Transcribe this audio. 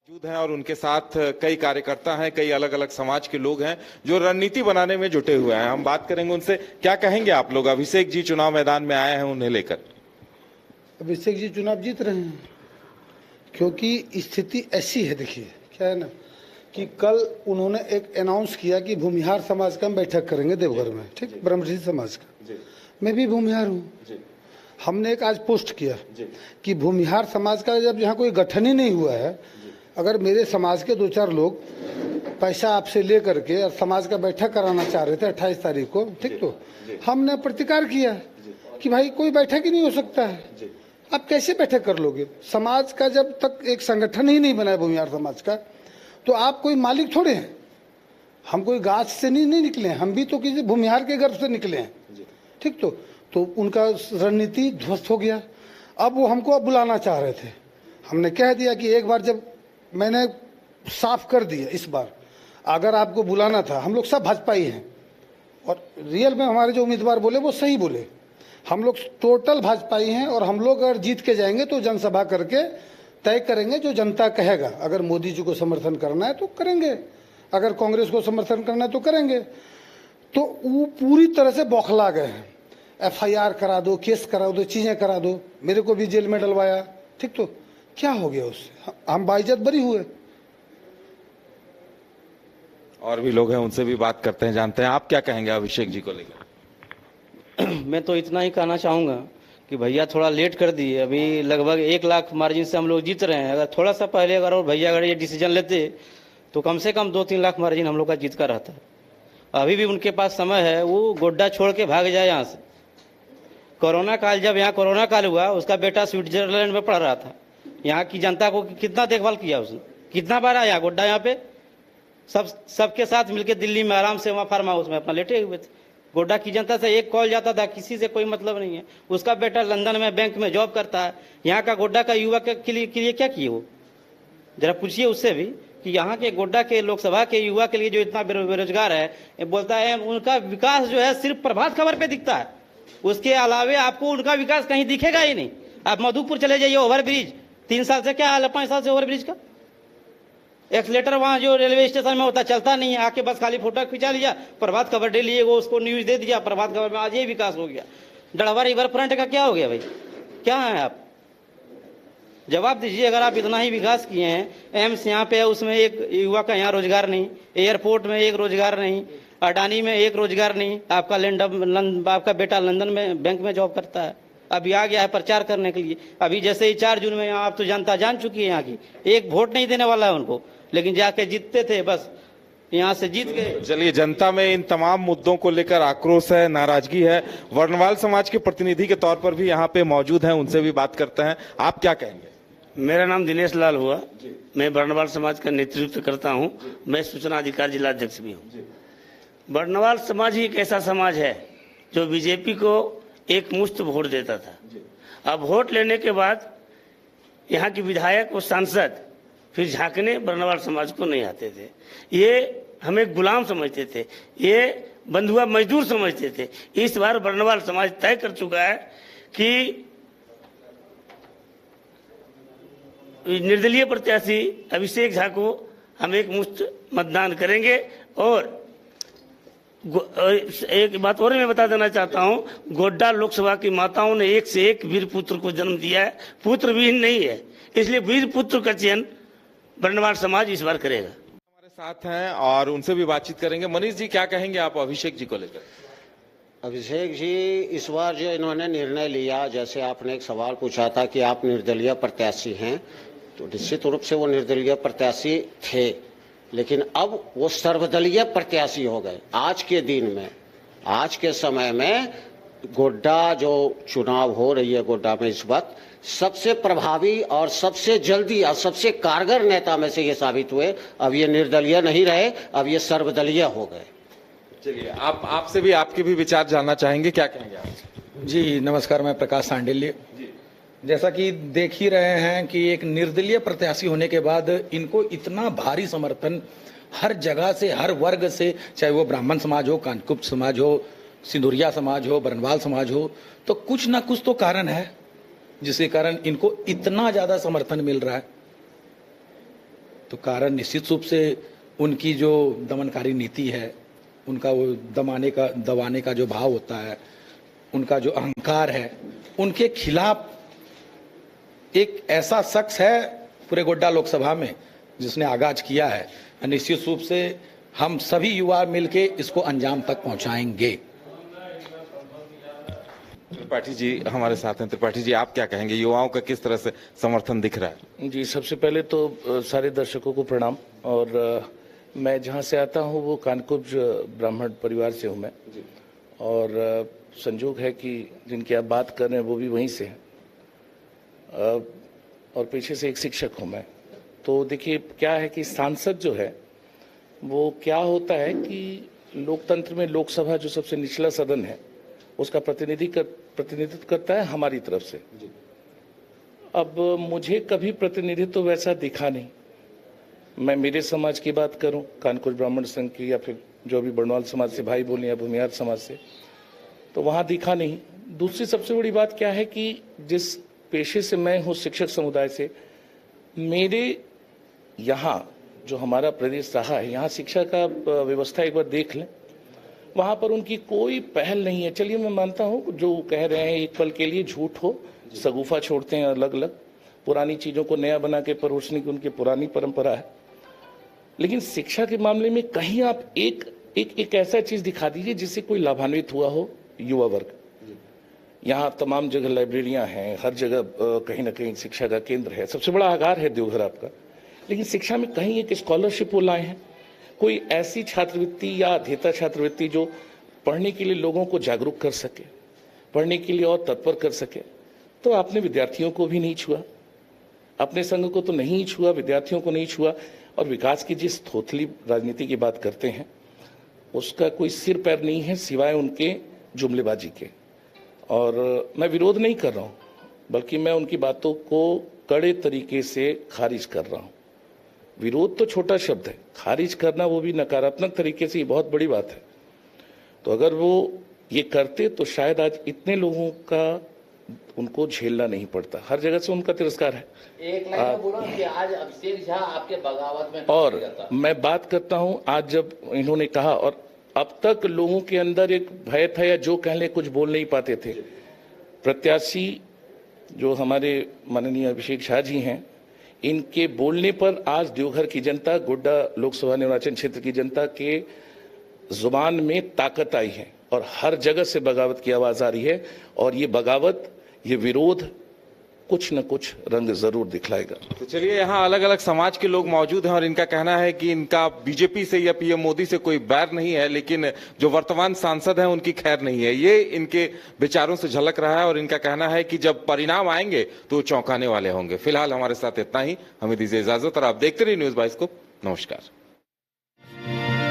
मौजूद हैं और उनके साथ कई कार्यकर्ता हैं, कई अलग अलग समाज के लोग हैं जो रणनीति बनाने में जुटे हुए हैं। हम बात करेंगे उनसे। क्या कहेंगे आप लोग? अभिषेक जी चुनाव मैदान में आए हैं, उन्हें लेकर। अभिषेक जी चुनाव जीत रहे हैं क्योंकि स्थिति ऐसी है। देखिए क्या है ना कि कल उन्होंने एक अनाउंस किया कि भूमिहार समाज का हम बैठक करेंगे देवघर में, ठीक, ब्रह्मश्री समाज का। मैं भी भूमिहार हूँ। हमने एक आज पोस्ट किया कि भूमिहार समाज का जब यहाँ कोई गठन ही नहीं हुआ है, अगर मेरे समाज के 2-4 लोग पैसा आपसे ले करके और समाज का बैठक कराना चाह रहे थे 28 तारीख को, ठीक, तो हमने प्रतिकार किया कि भाई कोई बैठक ही नहीं हो सकता है। आप कैसे बैठक कर लोगे? समाज का जब तक एक संगठन ही नहीं बना है भूमिहार समाज का, तो आप कोई मालिक थोड़े हैं। हम कोई गाछ से नहीं निकले हैं, हम भी तो किसी भूमिहार के गर्भ से निकले हैं, ठीक। तो उनका रणनीति ध्वस्त हो गया। अब वो हमको बुलाना चाह रहे थे। हमने कह दिया कि एक बार जब मैंने साफ कर दिया, इस बार अगर आपको बुलाना था, हम लोग सब भाजपाई हैं और रियल में हमारे जो उम्मीदवार बोले वो सही बोले। हम लोग टोटल भाजपाई हैं और हम लोग अगर जीत के जाएंगे तो जनसभा करके तय करेंगे जो जनता कहेगा। अगर मोदी जी को समर्थन करना है तो करेंगे, अगर कांग्रेस को समर्थन करना है तो करेंगे। तो वो पूरी तरह से बौखला गए हैं। FIR करा दो, केस करा दो, चीजें करा दो, मेरे को भी जेल में डलवाया, ठीक। तो क्या हो गया उससे? हम बाइज्जत बरी हुए। और भी लोग हैं, उनसे भी बात करते हैं, जानते हैं। आप क्या कहेंगे अभिषेक जी को लेकर? मैं तो इतना ही कहना चाहूँगा कि भैया थोड़ा लेट कर दिए। अभी लगभग 1 लाख मार्जिन से हम लोग जीत रहे हैं। अगर थोड़ा सा पहले और भैया अगर ये डिसीजन लेते तो कम से कम 2-3 लाख मार्जिन हम लोग का जीत का रहता है। अभी भी उनके पास समय है, वो गोड्डा छोड़ के भाग जाए यहाँ से। कोरोना काल, जब यहाँ कोरोना काल हुआ, उसका बेटा स्विट्जरलैंड में पढ़ रहा था। यहाँ की जनता को कितना देखभाल किया उसने, कितना बार आया गोड्डा यहाँ पे, सबके साथ मिलके दिल्ली में आराम से वहाँ फार्म हाउस में अपना लेटे हुए थे। गोड्डा की जनता से एक कॉल जाता था, किसी से कोई मतलब नहीं है। उसका बेटा लंदन में बैंक में जॉब करता है। यहाँ का गोड्डा का युवा के लिए क्या किए वो? जरा पूछिए उससे भी कि यहाँ के गोड्डा के लोकसभा के युवा के लिए जो इतना बेरोजगार है, बोलता है उनका विकास जो है सिर्फ प्रभात खबर पे दिखता है, उसके अलावे आपको उनका विकास कहीं दिखेगा ही नहीं। आप मधुपुर चले जाइए, ओवरब्रिज 3 साल से क्या हाल है, 5 साल से ओवरब्रिज का एक्सलेटर वहां जो रेलवे स्टेशन में होता चलता नहीं है। आके बस खाली फोटो खिंचा लिया, प्रभात खबर दे लिए, वो उसको न्यूज दे दिया, प्रभात खबर में आज ये विकास हो गया। डढ़वा रिवर फ्रंट का क्या हो गया भाई? क्या है आप जवाब दीजिए। अगर आप इतना ही विकास किए हैं, एम्स यहाँ पे है, उसमें एक युवा का यहाँ रोजगार नहीं, एयरपोर्ट में एक रोजगार नहीं, अडानी में एक रोजगार नहीं। आपका बेटा लंदन में बैंक में जॉब करता है, अभी आ गया है प्रचार करने के लिए। अभी जैसे ही 4 जून में यहाँ, आप तो जनता जान चुकी है यहाँ की, एक वोट नहीं देने वाला है उनको, लेकिन जाके जीतते थे, बस यहाँ से जीत गए। चलिए, जनता में इन तमाम मुद्दों को लेकर आक्रोश है, नाराजगी है। वर्णवाल समाज के प्रतिनिधि के तौर पर भी यहाँ पे मौजूद हैं, उनसे भी बात करते हैं। आप क्या कहेंगे? मेरा नाम दिनेश लाल हुआ, मैं वर्णवाल समाज का नेतृत्व करता हूँ। मैं सूचना अधिकारी जिला अध्यक्ष भी हूँ। वर्णवाल समाज ही एक ऐसा समाज है जो बीजेपी को एक मुश्त वोट देता था। अब वोट लेने के बाद यहाँ के विधायक और सांसद फिर झांकने वर्णवाल समाज को नहीं आते थे। ये हमें गुलाम समझते थे, ये बंधुआ मजदूर समझते थे। इस बार वर्णवाल समाज तय कर चुका है कि निर्दलीय प्रत्याशी अभिषेक झा को हम एक मुश्त मतदान करेंगे। और एक बात और मैं बता देना चाहता हूं, गोड्डा लोकसभा की माताओं ने एक से एक वीर पुत्र को जन्म दिया है, पुत्र विहीन नहीं है, इसलिए वीर पुत्र का चयन वर्णवाल समाज इस बार करेगा। हमारे साथ हैं और उनसे भी बातचीत करेंगे। मनीष जी, क्या कहेंगे आप अभिषेक जी को लेकर? अभिषेक जी, इस बार जो इन्होंने निर्णय लिया, जैसे आपने एक सवाल पूछा था कि आप निर्दलीय प्रत्याशी हैं, तो निश्चित रूप से वो निर्दलीय प्रत्याशी थे, लेकिन अब वो सर्वदलीय प्रत्याशी हो गए। आज के दिन में, आज के समय में गोड्डा जो चुनाव हो रही है, गोड्डा में इस वक्त सबसे प्रभावी और सबसे जल्दी और सबसे कारगर नेता में से ये साबित हुए। अब ये निर्दलीय नहीं रहे, अब ये सर्वदलीय हो गए। चलिए, आपसे भी आपके भी विचार जानना चाहेंगे, क्या कहेंगे आप? जी नमस्कार, मैं प्रकाश सांडिल्य। जैसा कि देख ही रहे हैं कि एक निर्दलीय प्रत्याशी होने के बाद इनको इतना भारी समर्थन हर जगह से, हर वर्ग से, चाहे वो ब्राह्मण समाज हो, कांचकुप्त समाज हो, सिंदुरिया समाज हो, बरनवाल समाज हो, तो कुछ ना कुछ तो कारण है जिसके कारण इनको इतना ज्यादा समर्थन मिल रहा है। तो कारण निश्चित रूप से उनकी जो दमनकारी नीति है, उनका वो दबाने का जो भाव होता है, उनका जो अहंकार है, उनके खिलाफ एक ऐसा शख्स है पूरे गोड्डा लोकसभा में जिसने आगाज किया है। निश्चित रूप से हम सभी युवा मिलके इसको अंजाम तक पहुंचाएंगे। त्रिपाठी जी हमारे साथ हैं। त्रिपाठी जी, आप क्या कहेंगे, युवाओं का किस तरह से समर्थन दिख रहा है? जी, सबसे पहले तो सारे दर्शकों को प्रणाम। और मैं जहाँ से आता हूँ वो कानकुब्ज ब्राह्मण परिवार से हूँ मैं, और संजोग है कि जिनकी आप बात कर रहे हैं वो भी वहीं से हैं, और पेशे से एक शिक्षक हूँ मैं। तो देखिए क्या है कि सांसद जो है वो क्या होता है कि लोकतंत्र में लोकसभा जो सबसे निचला सदन है उसका प्रतिनिधित्व करता है हमारी तरफ से। अब मुझे कभी प्रतिनिधित्व तो वैसा दिखा नहीं। मैं मेरे समाज की बात करूं, कानकुब्ज ब्राह्मण संघ की, या फिर जो भी बर्नवाल समाज से भाई बोले या भूमिहार समाज से, तो वहां दिखा नहीं। दूसरी सबसे बड़ी बात क्या है कि जिस पेशे से मैं हूं, शिक्षक समुदाय से, मेरे यहाँ जो हमारा प्रदेश रहा है, यहाँ शिक्षा का व्यवस्था एक बार देख लें, वहां पर उनकी कोई पहल नहीं है। चलिए मैं मानता हूं जो कह रहे हैं एक पल के लिए झूठ हो, सगुफा छोड़ते हैं अलग अलग, पुरानी चीजों को नया बना के परोसने की उनकी पुरानी परंपरा है, लेकिन शिक्षा के मामले में कहीं आप एक ऐसा चीज दिखा दीजिए जिससे कोई लाभान्वित हुआ हो युवा वर्ग। यहाँ तमाम जगह लाइब्रेरियां हैं, हर जगह कहीं ना कहीं शिक्षा का केंद्र है, सबसे बड़ा आगार है देवघर आपका, लेकिन शिक्षा में कहीं एक स्कॉलरशिप वो लाए हैं, कोई ऐसी छात्रवृत्ति या अध्येता छात्रवृत्ति जो पढ़ने के लिए लोगों को जागरूक कर सके, पढ़ने के लिए और तत्पर कर सके। तो आपने विद्यार्थियों को भी नहीं छुआ, अपने संघ को तो नहीं छुआ, विद्यार्थियों को नहीं छुआ, और विकास की जिस थोथली राजनीति की बात करते हैं उसका कोई सिर पैर नहीं है सिवाय उनके जुमलेबाजी के। और मैं विरोध नहीं कर रहा हूं, बल्कि मैं उनकी बातों को कड़े तरीके से खारिज कर रहा हूं। विरोध तो छोटा शब्द है, खारिज करना वो भी नकारात्मक तरीके से, ये बहुत बड़ी बात है। तो अगर वो ये करते तो शायद आज इतने लोगों का उनको झेलना नहीं पड़ता। हर जगह से उनका तिरस्कार है। एक लाइन में बोला कि आज अभिषेक झा आपके बगावत में, और मैं बात करता हूं आज जब इन्होंने कहा, और अब तक लोगों के अंदर एक भय था या जो कह ले कुछ बोल नहीं पाते थे। प्रत्याशी जो हमारे माननीय अभिषेक झा जी हैं, इनके बोलने पर आज देवघर की जनता, गोड्डा लोकसभा निर्वाचन क्षेत्र की जनता के जुबान में ताकत आई है और हर जगह से बगावत की आवाज आ रही है। और ये बगावत, ये विरोध कुछ न कुछ रंग जरूर दिखलाएगा। तो चलिए, यहाँ अलग अलग समाज के लोग मौजूद हैं और इनका कहना है कि इनका बीजेपी से या पीएम मोदी से कोई बैर नहीं है, लेकिन जो वर्तमान सांसद हैं उनकी खैर नहीं है। ये इनके विचारों से झलक रहा है और इनका कहना है कि जब परिणाम आएंगे तो चौंकाने वाले होंगे। फिलहाल हमारे साथ इतना ही, हमें दीजिए इजाजत और आप देखते रहिए न्यूज़ बाइस्कोप। नमस्कार।